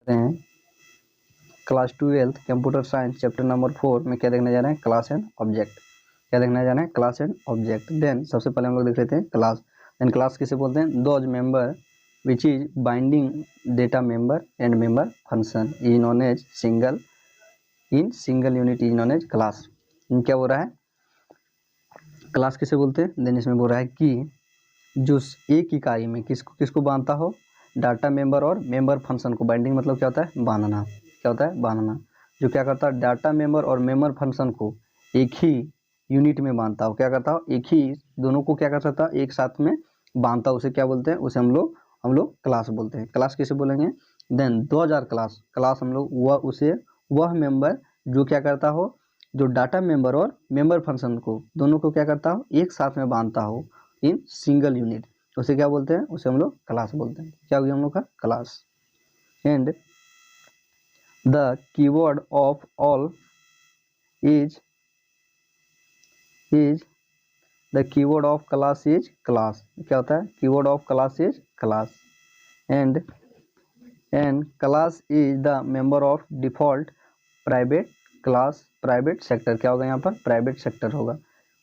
हैं class 12 computer science chapter number 4 में क्या देखने जा रहे हैं, क्लास एंड ऑब्जेक्ट। क्या देखने जा रहे हैं, क्लास एंड ऑब्जेक्ट। देन सबसे पहले हम लोग देख लेते हैं क्लास। देन क्लास किसे बोलते हैं, those member which is binding data member and member function is known as single unit is known as class. क्या बोल रहा है, क्लास किसे बोलते हैं। देन इसमें बोल रहा है कि जो एक इकाई में किसको किसको बांधता हो, डाटा मेंबर और मेंबर फंक्शन को। बाइंडिंग मतलब क्या होता है, बांधना। क्या होता है, बांधना। जो क्या करता है, डाटा मेंबर और मेंबर फंक्शन को एक ही यूनिट में बांधता हो। क्या करता हो, एक ही दोनों को क्या कर सकता है, एक साथ में बांधता हो। उसे क्या बोलते हैं, उसे हम लोग क्लास बोलते हैं। क्लास किसे बोलेंगे, देन 2000 क्लास। क्लास हम लोग वह मेंबर जो क्या करता हो, जो डाटा मेंबर और मेंबर फंक्शन को दोनों को क्या करता हो, एक साथ में बांधता हो इन सिंगल यूनिट, उसे क्या बोलते हैं, उसे हम लोग क्लास बोलते हैं। क्या हो गया हम लोग का, class. And the keyword of all is the keyword of class is class. क्या होता है, keyword of class is class. And class is the member of default private class private sector. क्या होगा यहाँ पर, प्राइवेट सेक्टर होगा।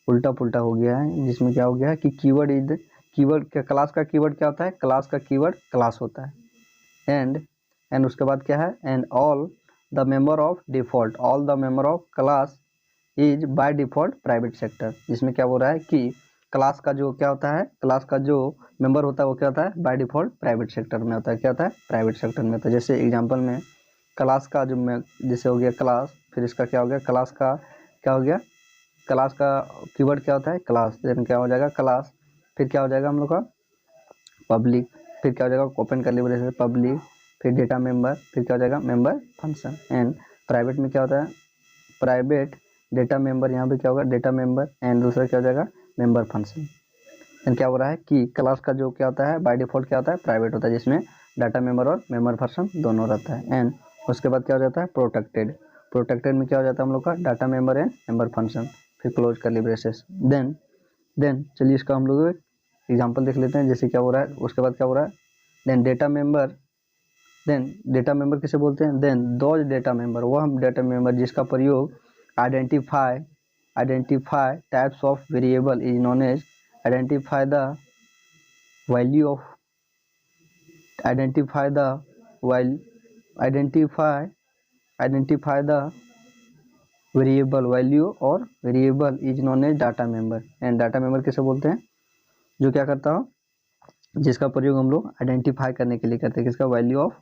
उल्टा पुल्टा हो गया है, जिसमें क्या हो गया है कि कीवर्ड क्या, क्लास का कीवर्ड क्या होता है, क्लास का कीवर्ड क्लास होता है। एंड उसके बाद क्या है, and all the member of default class is by default private sector. जिसमें क्या बोल रहा है कि क्लास का जो क्या होता है, क्लास का जो मेंबर होता है वो क्या होता है, बाय डिफॉल्ट प्राइवेट सेक्टर में होता है। क्या होता है, प्राइवेट सेक्टर में होता है। जैसे एग्जांपल में क्लास का जो जैसे हो गया क्लास, फिर इसका क्या हो गया, क्लास का क्या हो गया, क्लास का कीवर्ड क्या होता है, क्लास। देन क्या हो जाएगा, क्लास। फिर क्या हो जाएगा हम लोग का, पब्लिक। फिर क्या हो जाएगा, ओपन कर लीजिए पब्लिक। फिर डेटा मेंबर, फिर क्या हो जाएगा, मेंबर फंक्शन। एंड प्राइवेट में क्या होता है, प्राइवेट डेटा मेंबर। यहाँ पे क्या होगा, डेटा मेंबर। एंड दूसरा क्या हो जाएगा, मेंबर फंक्शन। एंड क्या हो रहा है कि क्लास का जो क्या होता है, बाय डिफॉल्ट क्या होता है, प्राइवेट होता है, जिसमें डाटा मेंबर और मेंबर फंक्शन दोनों रहता है। एंड उसके बाद क्या हो जाता है, प्रोटेक्टेड में क्या हो जाता है हम लोग का, data member and member function. फिर क्लोज कर ली ब्रेसेस। देन चलिए इसका हम लोग एग्जाम्पल देख लेते हैं। जैसे क्या हो रहा है, उसके बाद क्या हो रहा है, देन डेटा मेंबर किसे बोलते हैं, देन दोज डेटा मेंबर, वह डेटा मेंबर जिसका प्रयोग identify types of variable is known as identify the value of identify the variable value और variable is known as data member. And data member किसे बोलते हैं, जो क्या करता हो, जिसका प्रयोग हम लोग आइडेंटिफाई करने के लिए करते हैं, किसका, वैल्यू ऑफ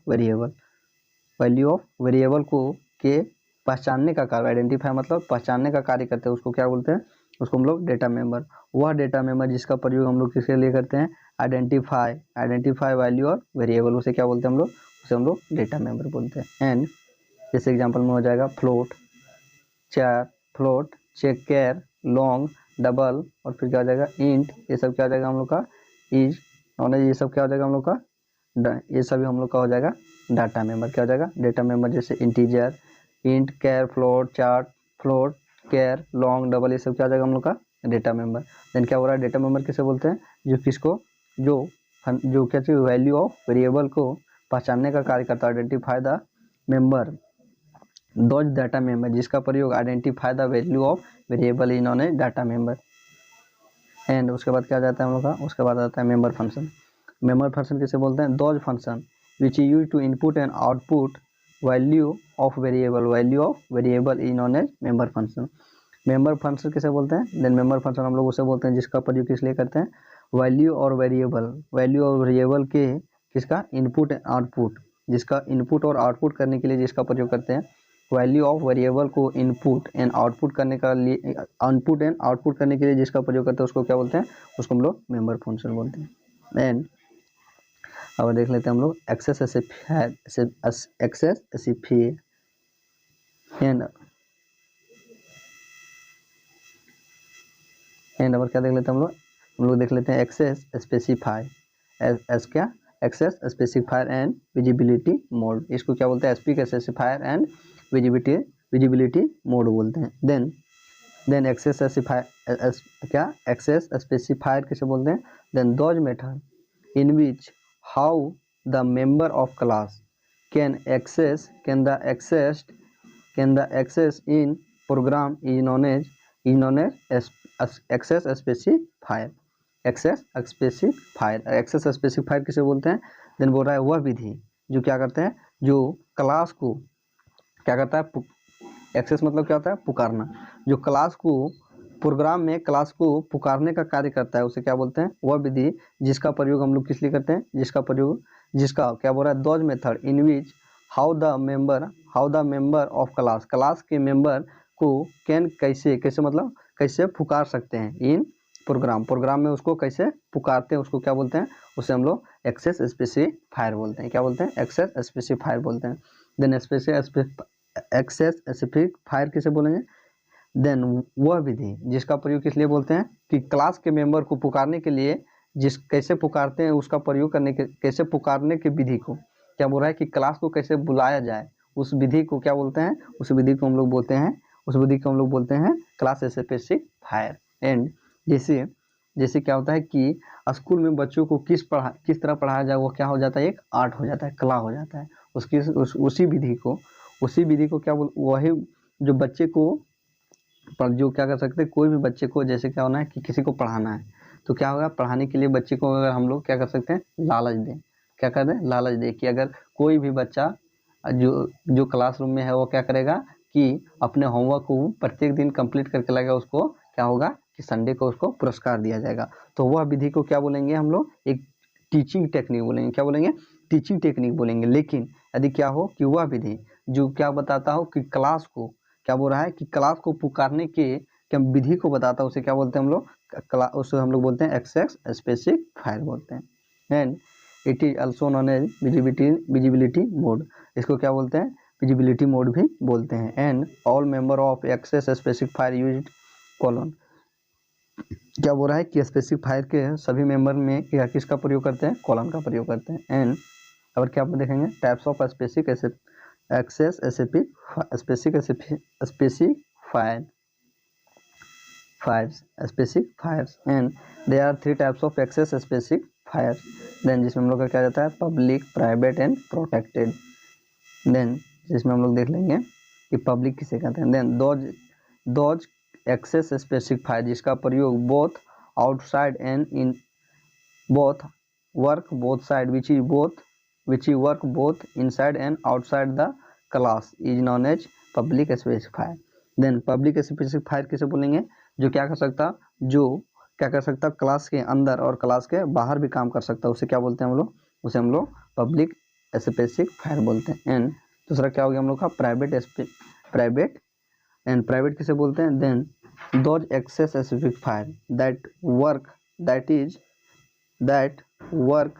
वेरिएबल को के पहचानने का कार्य। आइडेंटिफाई मतलब पहचानने का कार्य करते हैं, उसको क्या बोलते हैं, उसको हम लोग डेटा मेंबर। वह डेटा मेंबर जिसका प्रयोग हम लोग किसके लिए करते हैं, आइडेंटिफाई वैल्यू और वेरिएबल, उसे क्या बोलते हैं हम लोग, उसे हम लोग डेटा मेंबर बोलते हैं। एंड जैसे एग्जाम्पल में हो जाएगा फ्लोट, चेकर, लॉन्ग, डबल, और फिर क्या हो जाएगा, इंट। ये सब क्या हो जाएगा हम लोग का, इज नॉन एज। ये सब क्या हो जाएगा हम लोग का, ये सभी हम लोग का हो जाएगा डाटा मेंबर। क्या हो जाएगा, डेटा मेंबर। जैसे इंटीजर, इंट, कैर, फ्लोट, कैर, लॉन्ग, डबल, ये सब क्या हो जाएगा हम लोग का डेटा मेंबर। देन क्या हो रहा है, डेटा मेंबर किसे बोलते हैं, जो किसको, जो क्या चाहिए, वैल्यू ऑफ वेरिएबल को पहचानने का कार्य करता है। Identify the member those data member जिसका प्रयोग identify the value of variable in on A data member. And उसके बाद क्या आ जाता है हम लोग का, उसके बाद आता है मेंबर फंक्शन। मेंबर फंक्शन किसे बोलते हैं, those function which is use to input and output value of variable is known as member function. Member function किसे बोलते हैं, देन मेंबर फंक्शन हम लोग उसे बोलते हैं जिसका प्रयोग किस लिए करते हैं, वैल्यू और वेरिएबल के किसका, इनपुट एंड आउटपुट, जिसका इनपुट और आउटपुट करने के लिए जिसका प्रयोग करते हैं। वैल्यू ऑफ वेरिएबल को इनपुट एंड आउटपुट करने के लिए जिसका प्रयोग करते हैं उसको क्या बोलते हैं, उसको हम लोग मेंबर फंक्शन बोलते हैं। एंड अब देख लेते हैं हम लोग एक्सेस एंड अब क्या देख लेते हैं हम लोग देख लेते हैं एक्सेस स्पेसिफाई क्या, access specifier and visibility mode. इसको क्या बोलते हैं, SP specifier and visibility mode बोलते हैं। देन एक्सेस स्पेसिफायर किसे बोलते हैं, then those method in which how the member of class can the access in program is known as access specifier। Access specifier किसे बोलते हैं? देन बोल रहा है वह विधि जो क्या करते हैं, जो क्लास को क्या करता है, एक्सेस मतलब क्या होता है, पुकारना, जो क्लास को प्रोग्राम में क्लास को पुकारने का कार्य करता है उसे क्या बोलते हैं, वह विधि जिसका प्रयोग हम लोग किस लिए करते हैं, जिसका क्या बोल रहा है, those method in which how the member of class के मेंबर को कैन कैसे मतलब कैसे पुकार सकते हैं, इन प्रोग्राम में उसको कैसे पुकारते हैं, उसको क्या बोलते हैं, उसे हम लोग एक्सेस स्पेसिफायर बोलते हैं। क्या बोलते हैं? एक्सेस स्पेसिफायर बोलते हैं। देन एक्सेस स्पेसिफायर किसे बोलेंगे? देन वह विधि जिसका प्रयोग किस लिए बोलते हैं कि क्लास के मेंबर को पुकारने के लिए कैसे पुकारते हैं, उसका प्रयोग करने के कैसे पुकारने के विधि को क्या बोल रहा है कि क्लास को कैसे बुलाया जाए, उस विधि को क्या बोलते हैं, उस विधि को हम लोग बोलते हैं क्लास स्पेसिफायर। एंड जैसे क्या होता है कि स्कूल में बच्चों को किस तरह पढ़ाया जाए, वो क्या हो जाता है, एक आर्ट हो जाता है, कला हो जाता है। उसी विधि को क्या बोल, वही जो बच्चे को जो क्या कर सकते हैं, कोई भी बच्चे को जैसे क्या होना है कि किसी को पढ़ाना है तो क्या होगा, पढ़ाने के लिए बच्चे को अगर हम लोग क्या कर सकते हैं, लालच दें, क्या कर दें, लालच दें कि अगर कोई भी बच्चा जो क्लासरूम में है वो क्या करेगा कि अपने होमवर्क को प्रत्येक दिन कंप्लीट करके लाएगा, उसको क्या होगा कि संडे को उसको पुरस्कार दिया जाएगा। तो वह विधि को क्या बोलेंगे हम लोग, एक टीचिंग टेक्निक बोलेंगे। क्या बोलेंगे? टीचिंग टेक्निक बोलेंगे। लेकिन यदि क्या हो कि वह विधि जो क्या बताता हो कि क्लास को क्या बोल रहा है कि क्लास को पुकारने के क्या विधि को बताता है, उसे क्या बोलते हैं हम लोग, उसे हम लोग बोलते हैं एक्सेस स्पेसिफायर बोलते हैं। And it is also known as visibility mode, इसको क्या बोलते हैं, विजिबिलिटी मोड भी बोलते हैं। And all member of access specifier used colon, क्या बोल रहा है कि स्पेसिफायर के सभी मेंबर में क्या किसका प्रयोग करते हैं, कॉलन का प्रयोग करते हैं। एंड और क्या आप देखेंगे, types of access specifiers and there are 3 types of access specifiers. Then जिसमें हम लोग का क्या जाता है, public, private and protected. Then जिसमें हम लोग देख लेंगे कि पब्लिक किसे कहते हैं। देन दोज एक्सेस स्पेसिफायर जिसका प्रयोग both outside and in both work both side which is work both inside and outside the class is known as public specifier. Then public specifier किसे बोलेंगे, जो क्या कर सकता क्लास के अंदर और क्लास के बाहर भी काम कर सकता है, उसे क्या बोलते हैं हम लोग, उसे हम लोग पब्लिक स्पेसिफायर बोलते हैं। एंड दूसरा क्या हो गया हम लोग का, प्राइवेट किसे बोलते हैं। Then those access specifier that work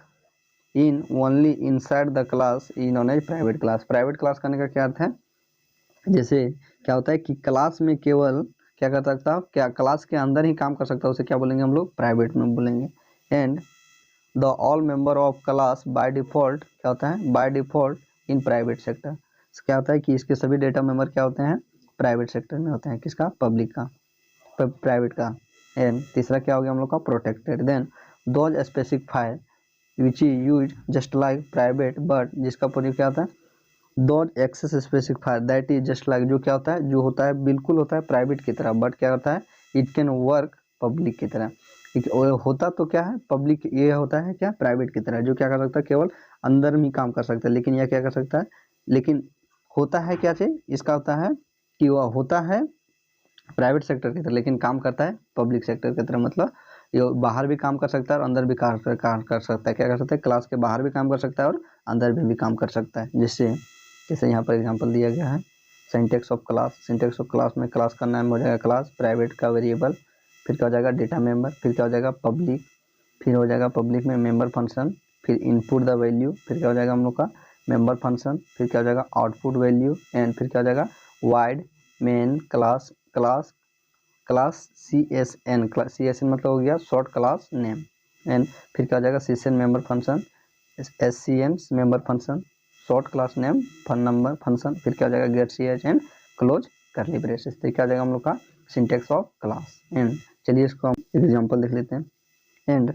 in only inside the class is known as private class. Private class करने का क्या अर्थ है, जैसे क्या होता है कि क्लास में केवल क्या कर सकता है, क्या क्लास के अंदर ही काम कर सकता है, उसे क्या बोलेंगे हम लोग, प्राइवेट में बोलेंगे। And the all member of class by default क्या होता है, by default in private sector. क्या होता है कि इसके सभी डेटा मेंबर क्या होते हैं, प्राइवेट सेक्टर में होते हैं, किसका, पब्लिक का, प्राइवेट का। एंड तीसरा क्या हो गया हम लोग का, protected. Then those specifier which is use just like private but जिसका प्रयोग क्या होता है, those access specifier that is just like, जो क्या होता है, जो होता है बिल्कुल होता है प्राइवेट की तरह, बट क्या होता है, इट कैन वर्क पब्लिक की तरह। होता तो क्या है पब्लिक, ये होता है क्या, प्राइवेट की तरह, जो क्या कर सकता है, केवल अंदर में काम कर सकता है, लेकिन यह क्या कर सकता है, लेकिन होता है क्या चीज, इसका होता है कि वह होता है प्राइवेट सेक्टर की तरह लेकिन काम करता है पब्लिक सेक्टर की तरह। मतलब ये बाहर भी काम कर सकता है और अंदर भी काम कर सकता है। क्या कर सकता है, क्लास के बाहर भी काम कर सकता है और अंदर भी काम कर सकता है। जैसे यहाँ पर एग्जांपल दिया गया है, सिंटैक्स ऑफ क्लास में क्लास का नाम हो जाएगा क्लास, प्राइवेट का वेरिएबल, फिर क्या हो जाएगा डेटा मेंबर, फिर क्या हो जाएगा पब्लिक, फिर हो जाएगा पब्लिक में मेंबर फंक्शन, फिर इनपुट द वैल्यू, फिर क्या हो जाएगा हम लोग का मेंबर फंक्शन, फिर क्या हो जाएगा आउटपुट वैल्यू, एंड फिर क्या हो जाएगा वाइड मेन क्लास CSN मतलब हो गया शॉर्ट क्लास नेम। एंड फिर क्या हो जाएगा CSN member function, SCN member function, short class name fun number function, फिर क्या हो जाएगा get CHN close curly braces. तो क्या हो जाएगा हम लोग का सिंटैक्स ऑफ क्लास। एंड चलिए इसको हम एग्जांपल देख लेते हैं। एंड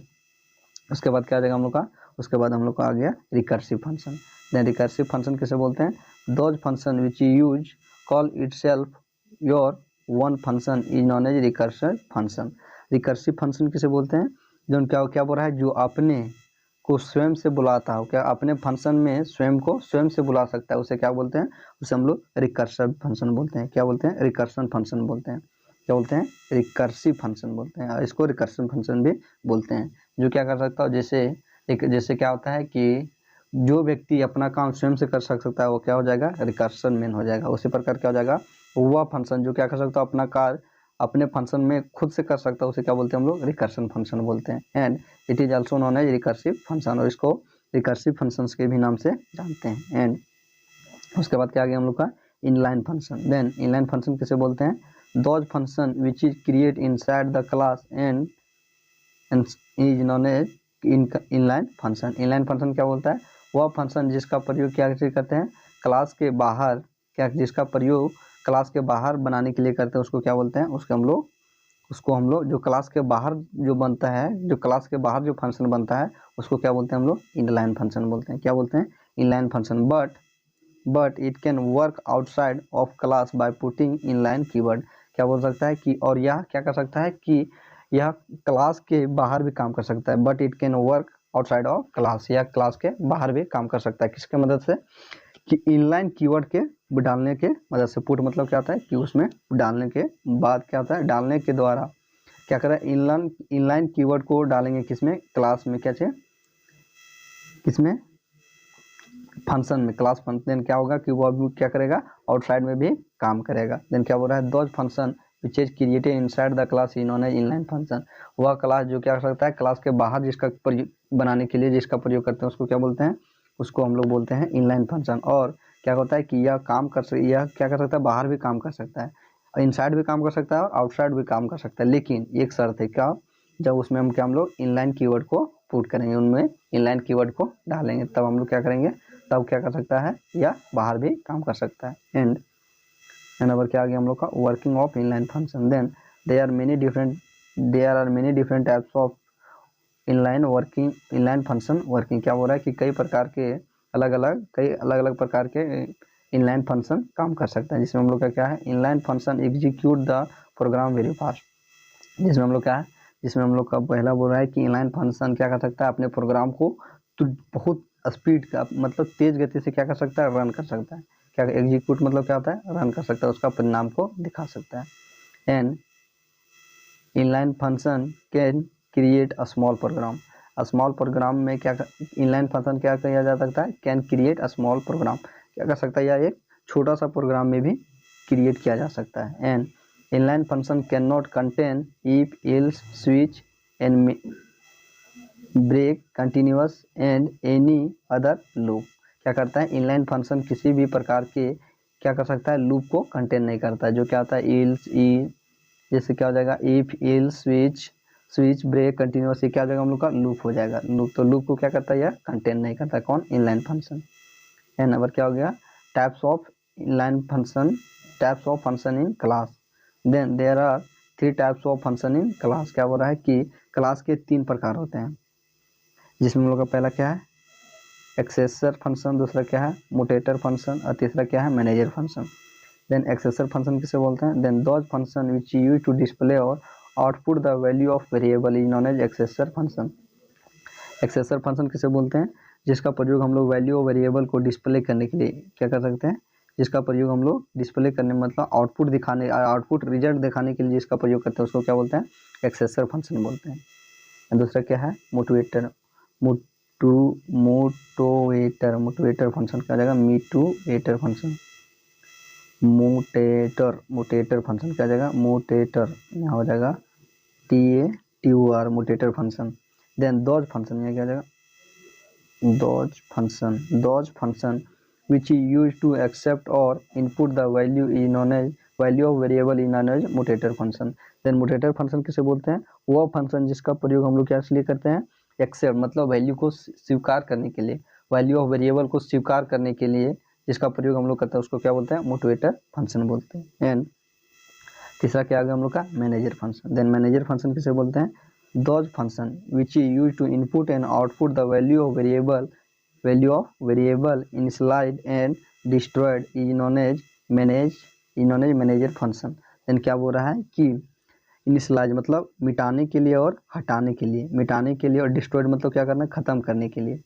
उसके बाद क्या हो जाएगा हम लोग का, उसके बाद हम लोग का आ गया recursive function. Then recursive function किसे बोलते हैं, those function which use call itself your one function is known as recursive function. Recursive function किसे बोलते हैं, जो क्या क्या बोल रहा है, जो अपने को स्वयं से बुलाता हो, क्या अपने फंक्शन में स्वयं को स्वयं से बुला सकता है, उसे क्या बोलते हैं, उसे हम लोग रिकर्सिव फंक्शन बोलते हैं। क्या बोलते हैं, रिकर्सन फंक्शन बोलते हैं। क्या बोलते हैं, रिकर्सिव फंक्शन बोलते हैं। इसको रिकर्सिव फंक्शन भी बोलते हैं। जो क्या कर सकता हो, जैसे क्या होता है कि जो व्यक्ति अपना काम स्वयं से कर सकता है वो क्या हो जाएगा, रिकर्सन मेन हो जाएगा। उसी प्रकार क्या हो जाएगा, वह फंक्शन जो क्या कर सकता है, अपना कार्य अपने फंक्शन में खुद से कर सकता है, उसे क्या बोलते हैं हम लोग, रिकर्सन फंक्शन बोलते हैं। And it is also known as recursive function, और इसको रिकर्सिव फंक्शंस के भी नाम से जानते हैं। एंड उसके बाद क्या आ गया हम लोग का, inline function. Then inline function किसे बोलते हैं, those function which is create inside the class and is known as inline function. Inline function क्या बोलता है, वह फंक्शन जिसका प्रयोग क्या करते हैं, क्लास के बाहर, क्या जिसका प्रयोग क्लास के बाहर बनाने के लिए करते हैं, उसको क्या बोलते हैं, उसको हम लोग जो क्लास के बाहर जो बनता है, जो क्लास के बाहर जो फंक्शन बनता है, उसको क्या बोलते हैं हम लोग, इनलाइन फंक्शन बोलते हैं। क्या बोलते हैं, inline function. But it can work outside of class by putting inline keyword. क्या बोल सकता है कि, और यह क्या कर सकता है कि यह क्लास के बाहर भी काम कर सकता है। But it can work outside of class, या क्लास के बाहर भी काम कर सकता है। किसके मदद से, कि इनलाइन कीवर्ड के डालने के मदद से। पुट मतलब क्या होता है कि उसमें डालने के बाद क्या होता है, डालने के द्वारा क्या करें, इनलाइन कीवर्ड को डालेंगे किसमें, क्लास में, क्या चाहिए, किसमें, फंक्शन में, क्लास फंक्शन। देन क्या होगा कि वो अभी क्या करेगा, आउटसाइड में भी काम करेगा। देन क्या बोल रहा है, those function which is created inside the class is known as inline function. वह क्लास जो क्या कर सकता है, क्लास के बाहर जिसका बनाने के लिए जिसका प्रयोग करते हैं, उसको क्या बोलते हैं, उसको हम लोग बोलते हैं इनलाइन फंक्शन। और क्या होता है कि यह क्या कर सकता है, बाहर भी काम कर सकता है, इनसाइड भी काम कर सकता है और आउटसाइड भी काम कर सकता है। लेकिन एक शर्त है, क्या, जब उसमें हम लोग इनलाइन कीवर्ड को पुट करेंगे, उनमें इनलाइन कीवर्ड को डालेंगे, तब हम लोग क्या करेंगे, तब क्या कर सकता है, या बाहर भी काम कर सकता है। एंड नंबर क्या आ गया हम लोग का, working of inline function. Then there are many different types of inline function working. क्या हो रहा है कि कई अलग अलग प्रकार के इनलाइन फंक्शन काम कर सकता है। जिसमें हम लोग का क्या है, inline function execute the program very fast. जिसमें हम लोग क्या है, जिसमें हम लोग का पहला बोल रहा है कि इनलाइन फंक्शन क्या कर सकता है, अपने प्रोग्राम को तो बहुत स्पीड का मतलब तेज गति से क्या कर सकता है, रन कर सकता है। क्या एग्जीक्यूट मतलब क्या होता है, रन कर सकता है, उसका परिणाम को दिखा सकता है। And inline function can create a small program. Small program में क्या इनलाइन फंक्शन क्या किया जा सकता है, can create a small program, क्या कर सकता है, या एक छोटा सा प्रोग्राम में भी क्रिएट किया जा सकता है। And inline function can not contain if else switch and break continuous and any other loop. क्या करता है, इनलाइन फंक्शन किसी भी प्रकार के क्या कर सकता है, लूप को कंटेन नहीं करता है। जो क्या होता है, एल्स जैसे क्या हो जाएगा, if else switch break continuous, क्या हो जाएगा हम लोग का, लूप हो जाएगा। लूप तो लूप को क्या करता है, यह कंटेन नहीं करता। कौन, इनलाइन फंक्शन। एंड नंबर क्या हो गया, types of function in class. Then there are 3 types of function in class. क्या बोल रहा है कि क्लास के 3 प्रकार होते हैं। जिसमें हम लोग का पहला क्या है, एक्सेसर फंक्शन, दूसरा क्या है, मोटेटर फंक्शन, और तीसरा क्या है, manager function. Then accessor function किसे बोलते हैं, then those function which use to display और output the value of variable is known as accessor function. Accessor function किसे बोलते हैं, जिसका प्रयोग हम लोग वैल्यू और वेरिएबल को डिस्प्ले करने के लिए क्या कर सकते हैं, जिसका प्रयोग हम लोग डिस्प्ले करने मतलब आउटपुट रिजल्ट दिखाने के लिए जिसका प्रयोग करते हैं, उसको क्या बोलते हैं, एक्सेसर फंक्शन बोलते हैं। दूसरा क्या है, मोटिवेटर फंक्शन क्या हो जाएगा, मोटिवेटर फंक्शन क्या हो जाएगा, मोटेटर यहाँ हो जाएगा TATUR mutator function. Then those function में क्या हो जाएगा, those function which is used to accept or input the value is known as value of variable is known as mutator function. Then mutator function किसे बोलते हैं, वह function जिसका प्रयोग हम लोग क्या इसलिए करते हैं, एक्सेप्ट मतलब वैल्यू को स्वीकार करने के लिए, वैल्यू ऑफ वेरिएबल को स्वीकार करने के लिए जिसका प्रयोग हम लोग करते हैं, उसको क्या बोलते हैं, मोटिवेटर फंक्शन बोलते हैं। एंड तीसरा क्या आ गया हम लोग का, manager function. Then manager function किसे बोलते हैं, those function which is use to input and output the value of variable value of variable initialized and destroyed is known as manager function. Then क्या बोल रहा है कि इनिशियलाइज मतलब मिटाने के लिए और हटाने के लिए, मिटाने के लिए, और डिस्ट्रॉयड मतलब क्या करना है, खत्म करने के लिए।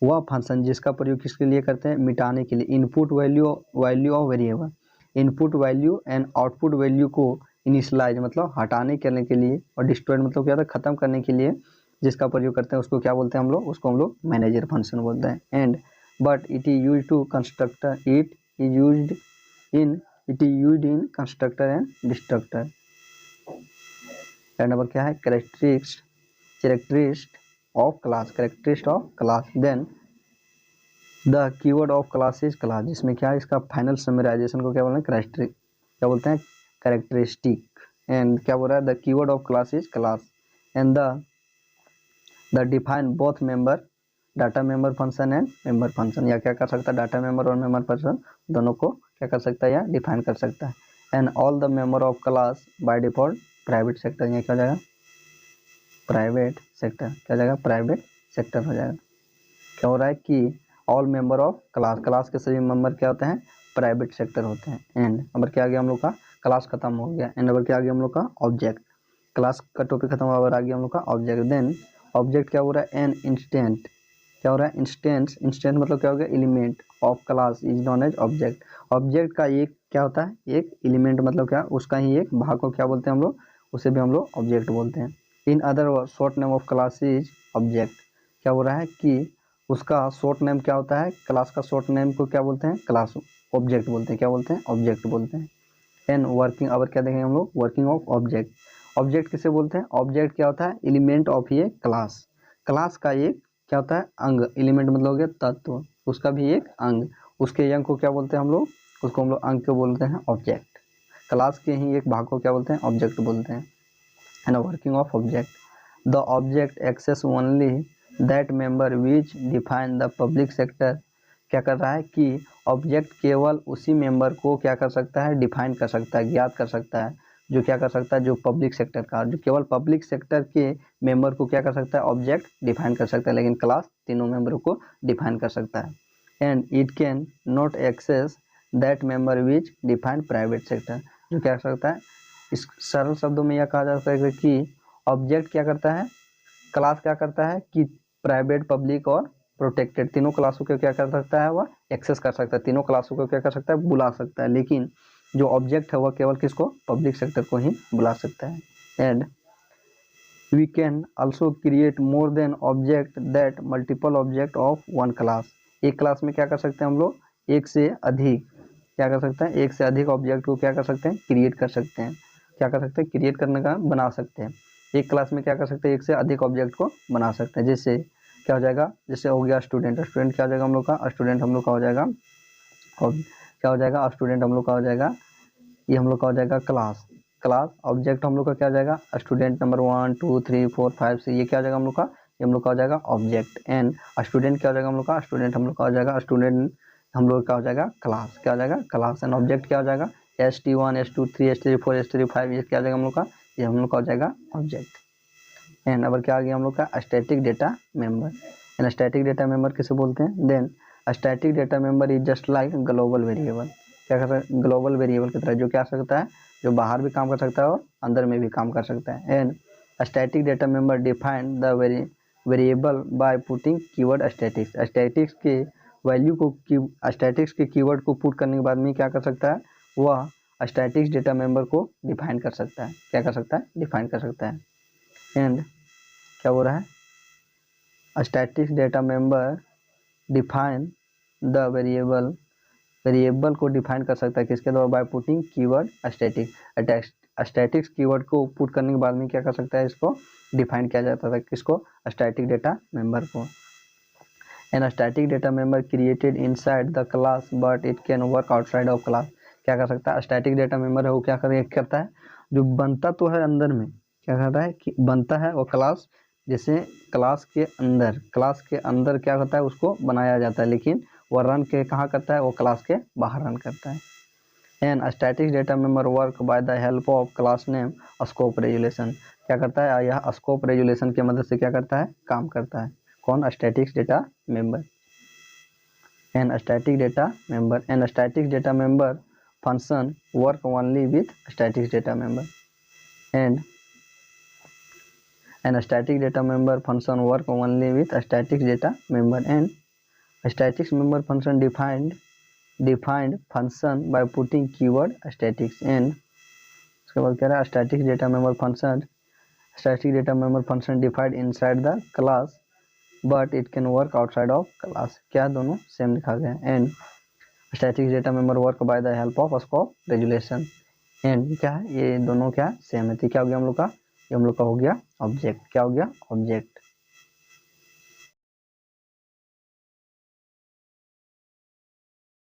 वह फंक्शन जिसका प्रयोग किसके लिए करते हैं, मिटाने के लिए। Input value of variable, input value and output value को इनिशियलाइज मतलब हटाने करने के लिए, और डिस्ट्रॉयड मतलब क्या था, खत्म करने के लिए जिसका प्रयोग करते हैं उसको क्या बोलते हैं हम लोग, उसको हम लोग मैनेजर फंक्शन बोलते हैं। And but it is use to constructor, it is used in constructor and destructor. Number क्या है, characteristic of class. Then the keyword of class is class, जिसमें क्या है, इसका फाइनल समराइजेशन को क्या बोलते हैं, क्या बोलते हैं, कैरेक्टरिस्टिक। एंड क्या बोल रहा है, the keyword of class is class and the define both member, data member function and member function. या क्या कर सकता है, डाटा मेंबर और मेंबर फंक्शन दोनों को क्या कर सकता है, या डिफाइन कर सकता है। And all the member of class by default private sector, ये क्या हो जाएगा, प्राइवेट सेक्टर, क्या हो जाएगा, प्राइवेट सेक्टर हो जाएगा। क्या हो रहा है कि ऑल मेंबर ऑफ क्लास के सभी मेंबर क्या होते हैं, प्राइवेट सेक्टर होते हैं। एंड नंबर क्या आ गया हम लोग का, क्लास खत्म हो गया। एंड नंबर क्या आ गया हम लोग का, ऑब्जेक्ट। क्लास का टॉपिक खत्म हुआ और आ गया हम लोग का ऑब्जेक्ट। देन ऑब्जेक्ट क्या हो रहा है, एन इंस्टेंट, क्या हो रहा है, इंस्टेंट मतलब क्या हो गया, element of class is known as object. Object का एक क्या होता है, एक एलिमेंट मतलब क्या, उसका ही एक भाग को क्या बोलते हैं हम लोग, उसे भी हम लोग ऑब्जेक्ट बोलते हैं। In other word short name of class is object. क्या हो रहा है कि उसका शॉर्ट नेम क्या होता है, क्लास का शॉर्ट नेम को क्या बोलते हैं, क्लास ऑब्जेक्ट बोलते हैं, क्या बोलते हैं, ऑब्जेक्ट बोलते हैं। एंड वर्किंग, अब क्या देखेंगे हम लोग, वर्किंग ऑफ ऑब्जेक्ट। ऑब्जेक्ट किसे बोलते हैं, ऑब्जेक्ट क्या होता है, एलिमेंट ऑफ ये क्लास, क्लास का एक क्या होता है, अंग, एलिमेंट मतलब हो गया तत्व, उसका भी एक अंग, उसके अंग को क्या बोलते हैं हम लोग, उसको हम लोग अंग को बोलते हैं ऑब्जेक्ट। क्लास के ही एक भाग को क्या बोलते हैं, ऑब्जेक्ट बोलते हैं। And working of object, the object access only that member which define the public sector. क्या कर रहा है कि ऑब्जेक्ट केवल उसी मेंबर को क्या कर सकता है, डिफाइन कर सकता है, ज्ञात कर सकता है, जो क्या कर सकता है, जो पब्लिक सेक्टर का, जो केवल पब्लिक सेक्टर के मेंबर को क्या कर सकता है, ऑब्जेक्ट डिफाइन कर सकता है, लेकिन क्लास तीनों मेंबरों को डिफाइन कर सकता है। And it can not access that member which define private sector, जो क्या कर सकता है, इस सरल शब्दों में यह कहा जा सकता है कि ऑब्जेक्ट क्या करता है, क्लास क्या करता है कि प्राइवेट, पब्लिक और प्रोटेक्टेड तीनों क्लासों को क्या कर सकता है, वह एक्सेस कर सकता है, तीनों क्लासों को क्या कर सकता है, बुला सकता है। लेकिन जो ऑब्जेक्ट है वह केवल किसको, पब्लिक सेक्टर को ही बुला सकता है। And we can also create more than object that multiple object of one class. एक क्लास में क्या कर सकते हैं हम लोग, एक से अधिक क्या कर सकते हैं, एक से अधिक ऑब्जेक्ट को क्या कर सकते हैं, क्रिएट कर सकते हैं, क्या कर सकते हैं, क्रिएट करने का, बना सकते हैं। एक क्लास में क्या कर सकते हैं, एक से अधिक ऑब्जेक्ट को बना सकते हैं। जैसे क्या हो जाएगा, जैसे हो गया स्टूडेंट, स्टूडेंट क्या हो जाएगा हम लोग का, स्टूडेंट हम लोग का हो जाएगा, और क्या हो जाएगा, स्टूडेंट हम लोग का हो जाएगा, ये हम लोग का हो जाएगा क्लास। क्लास ऑब्जेक्ट हम लोग का क्या हो जाएगा, स्टूडेंट नंबर 1 2 3 4 5 6, ये क्या हो जाएगा हम लोग का, ये हम लोग का हो जाएगा ऑब्जेक्ट। एंड स्टूडेंट क्या हो जाएगा हम लोग का, स्टूडेंट हम लोग का हो जाएगा, स्टूडेंट हम लोग का हो जाएगा क्लास, क्या हो जाएगा, क्लास। एंड ऑब्जेक्ट क्या हो जाएगा, ST1 ST2 3 ST3 4 ST3 5, ये क्या हो जाएगा हम लोग का, ये हम लोग का हो जाएगा ऑब्जेक्ट। एंड अब क्या आ गया हम लोग का, static data member. And static data member किसे बोलते हैं, then static data member is just like global variable. क्या कर सकते हैं, ग्लोबल वेरिएबल की तरह, जो क्या सकता है, जो बाहर भी काम कर सकता है और अंदर में भी काम कर सकता है। And static data member define the variable by putting keyword statics. Statics के वैल्यू को, स्टैटिक्स के कीवर्ड को पुट करने के बाद में क्या कर सकता है, वह स्टैटिक्स डेटा मेंबर को डिफाइन कर सकता है, क्या कर सकता है, डिफाइन कर सकता है। एंड क्या हो रहा है, statics data member define the variable को डिफाइन कर सकता है किसके द्वारा, by putting keyword static. Statics keyword को पुट करने के बाद में क्या कर सकता है, इसको डिफाइन किया जाता था, किसको, स्टैटिक डेटा मेंबर को। An static data member created inside the class but it can work outside of class. क्या कर सकता है, स्टैटिक डेटा मेंबर है वो क्या करता है, जो बनता तो है अंदर में, क्या करता है कि बनता है वो क्लास, जैसे क्लास के अंदर क्या होता है, उसको बनाया जाता है, लेकिन वो रन के कहाँ करता है, वो क्लास के बाहर रन करता है। An static data member work by the help of class name scope resolution. क्या करता है, यह स्कोप रेजुलेशन की मदद से क्या करता है, काम करता है। कौन, static data member. An static data member, an static data member function work only with static data member, and an static data member function work only with a static data member, and a static member function defined function by putting keyword statics, and उसके बाद कह रहा है static data member function defined inside the class but it can work outside of class, क्या दोनों same लिखा गया है, and static data member work by the help of scope resolution, and क्या है ये दोनों क्या सेम है, तो क्या हो गया हम लोग का, ये हम लोग का हो गया ऑब्जेक्ट, क्या हो गया ऑब्जेक्ट।